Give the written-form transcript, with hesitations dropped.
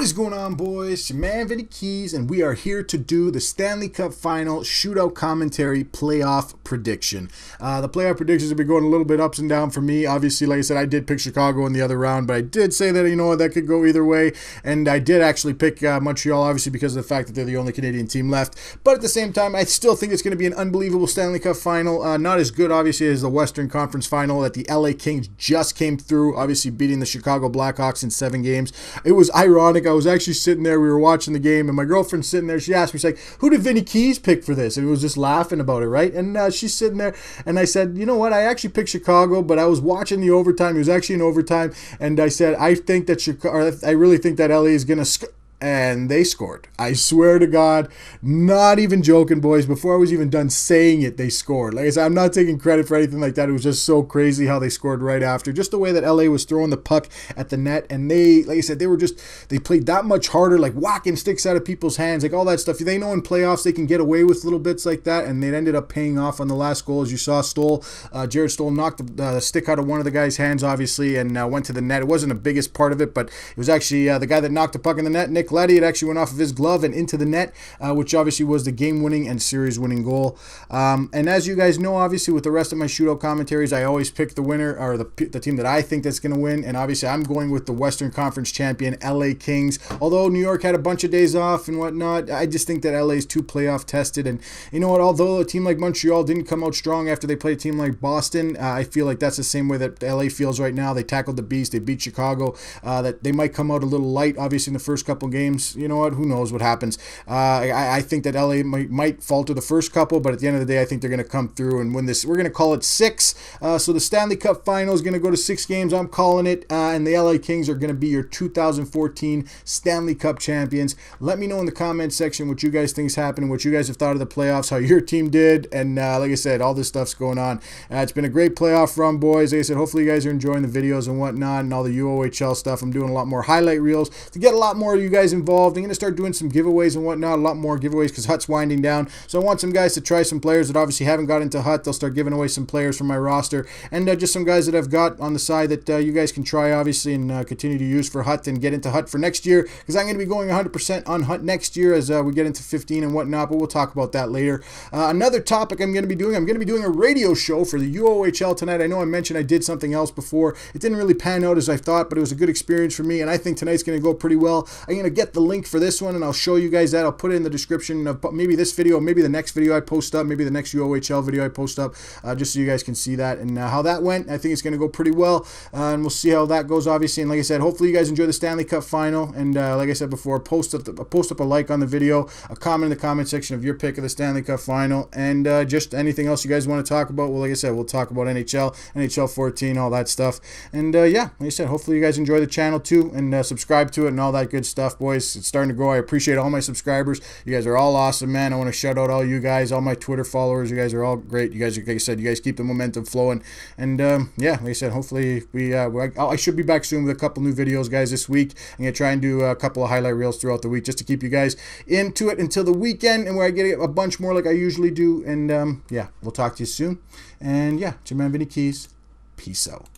What is going on, boys? It's your man Vinny Keys, and we are here to do the Stanley Cup Final Shootout Commentary Playoff Prediction. The playoff predictions have been going a little bit ups and down for me. Obviously, like I said, I did pick Chicago in the other round, but I did say that, that could go either way, and I did actually pick Montreal, obviously, because of the fact that they're the only Canadian team left. But at the same time, I still think it's going to be an unbelievable Stanley Cup Final. Not as good, obviously, as the Western Conference Final that the LA Kings just came through, obviously beating the Chicago Blackhawks in 7 games. It was ironic. I was actually sitting there, we were watching the game, and my girlfriend's sitting there. She asked me, she's like, who did Vinny Keys pick for this? And we was just laughing about it, right? And she's sitting there, and I said, you know what? I actually picked Chicago, but I was watching the overtime. It was actually in overtime, and I said, I really think that LA is going to and they scored. I swear to God, not even joking, boys. Before I was even done saying it, they scored. Like I said, I'm not taking credit for anything like that. It was just so crazy how they scored right after. Just the way that LA was throwing the puck at the net, and they, like I said, they played that much harder, like whacking sticks out of people's hands, like all that stuff. They know in playoffs they can get away with little bits like that, and it ended up paying off on the last goal. As you saw, Jared Stoll knocked the stick out of one of the guy's hands, obviously, and went to the net. It wasn't the biggest part of it, but it was actually the guy that knocked the puck in the net, Nick Leddy. It actually went off of his glove and into the net, which obviously was the game-winning and series-winning goal. And as you guys know, obviously, with the rest of my shootout commentaries, I always pick the winner, or the team that I think that's going to win. And obviously, I'm going with the Western Conference champion, LA Kings. Although New York had a bunch of days off and whatnot, I just think that LA is too playoff tested. And you know what? Although a team like Montreal didn't come out strong after they played a team like Boston, I feel like that's the same way that LA feels right now. They tackled the beast. They beat Chicago. That they might come out a little light, obviously, in the first couple games. You know what? Who knows what happens? I think that LA might falter the first couple, but at the end of the day, I think they're going to come through and win this. We're going to call it 6. So the Stanley Cup Final is going to go to 6 games. I'm calling it, and the LA Kings are going to be your 2014 Stanley Cup champions. Let me know in the comment section what you guys think is happening, what you guys have thought of the playoffs, how your team did, and like I said, all this stuff's going on. It's been a great playoff run, boys. Like I said, hopefully you guys are enjoying the videos and whatnot and all the UOHL stuff. I'm doing a lot more highlight reels to get a lot more of you guys involved. I'm going to start doing some giveaways and whatnot, a lot more giveaways because Hut's winding down. So I want some guys to try some players that obviously haven't got into Hut. They'll start giving away some players from my roster, and just some guys that I've got on the side that you guys can try, obviously, and continue to use for Hut and get into Hut for next year, because I'm going to be going 100% on Hut next year as we get into 15 and whatnot, but we'll talk about that later. Another topic I'm going to be doing a radio show for the UOHL tonight. I know I mentioned I did something else before. It didn't really pan out as I thought, but it was a good experience for me, and I think tonight's going to go pretty well. I'm going to get the link for this one, and I'll show you guys that. I'll put it in the description of maybe this video, maybe the next video I post up, maybe the next UOHL video I post up, just so you guys can see that and how that went. I think it's going to go pretty well, and we'll see how that goes, obviously. And like I said, hopefully you guys enjoy the Stanley Cup Final, and like I said before, post up a like on the video, a comment in the comment section of your pick of the Stanley Cup Final, and just anything else you guys want to talk about. Well, like I said, we'll talk about NHL 14, all that stuff. And yeah, like I said, hopefully you guys enjoy the channel too, and subscribe to it and all that good stuff, boys. It's starting to grow. I appreciate all my subscribers. You guys are all awesome, man. I want to shout out all you guys, all my Twitter followers. You guys are all great. You guys, like I said, you guys keep the momentum flowing. And yeah, like I said, hopefully I should be back soon with a couple new videos, guys, this week. I'm going to try and do a couple of highlight reels throughout the week just to keep you guys into it until the weekend, and where I get a bunch more like I usually do. And yeah, we'll talk to you soon. And yeah, it's your man Vinny Keys. Peace out.